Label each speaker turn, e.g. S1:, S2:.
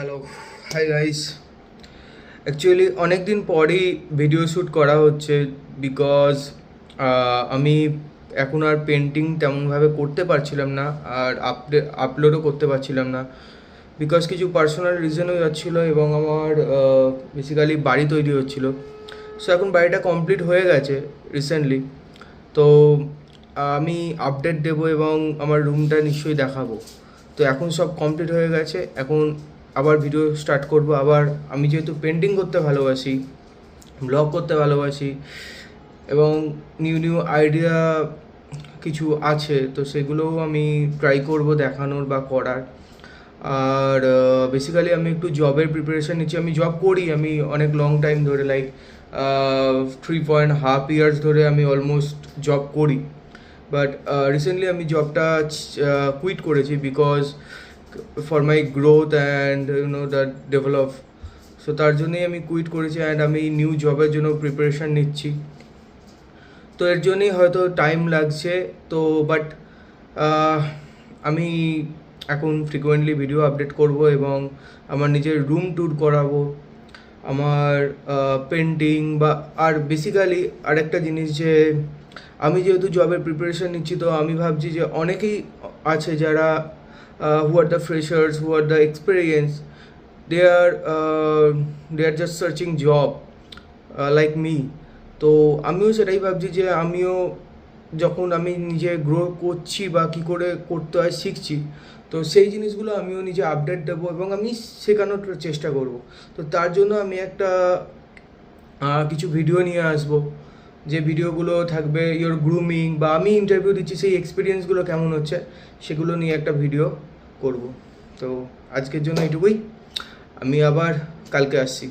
S1: Hello, hi guys. Actually অনেক দিন পরেই ভিডিও শ্যুট করা হচ্ছে বিকজ আমি এখন আর পেন্টিং তেমনভাবে করতে পারছিলাম না, আর আপলোডও করতে পারছিলাম না বিকজ কিছু পার্সোনাল রিজনও যাচ্ছিলো এবং আমার বেসিক্যালি বাড়ি তৈরি হচ্ছিলো। সো এখন বাড়িটা কমপ্লিট হয়ে গেছে রিসেন্টলি। তো আমি আপডেট দেবো এবং আমার রুমটা নিশ্চয়ই দেখাবো। তো এখন সব কমপ্লিট হয়ে গেছে, এখন আবার ভিডিও স্টার্ট করব। আবার আমি যেহেতু পেন্টিং করতে ভালোবাসি, ব্লগ করতে ভালোবাসি এবং নিউ নিউ আইডিয়া কিছু আছে, তো সেগুলোও আমি ট্রাই করব দেখানোর বা করার। আর বেসিক্যালি আমি একটু জবের প্রিপারেশান নিচ্ছি। আমি জব করি, আমি অনেক লং টাইম ধরে, লাইক 3.5 ইয়ার্স ধরে আমি অলমোস্ট জব করি। বাট রিসেন্টলি আমি জবটা কুইট করেছি because for my growth and the develop. So তার জন্যই আমি কুইট করেছি অ্যান্ড আমি নিউ জবের জন্য প্রিপারেশান নিচ্ছি। তো এর জন্যই হয়তো টাইম লাগছে। তো বাট আমি এখন ফ্রিকোয়েন্টলি ভিডিও আপডেট করব এবং আমার নিজের রুম ট্যুর করাবো, আমার পেন্টিং বা আর বেসিক্যালি আরেকটা জিনিস যে আমি যেহেতু জবের প্রিপারেশান নিচ্ছি, তো আমি ভাবছি যে অনেকেই আছে যারা who are the freshers, who are the experience, they are just searching job like me. তো আমিও সেটাই ভাবছি যে আমিও যখন আমি নিজে গ্রো করছি বা কী করে করতে হয় শিখছি, তো সেই জিনিসগুলো আমিও নিজে আপডেট দেবো এবং আমি শেখানোর চেষ্টা করব। তো তার জন্য আমি একটা কিছু ভিডিও নিয়ে আসবো, যে ভিডিওগুলো থাকবে ইয়োর গ্রুমিং বা আমি ইন্টারভিউ দিচ্ছি সেই এক্সপিরিয়েন্সগুলো কেমন হচ্ছে সেগুলো নিয়ে একটা ভিডিও করব। তো আজকের জন্য এটুকুই, আমি আবার কালকে আসছি।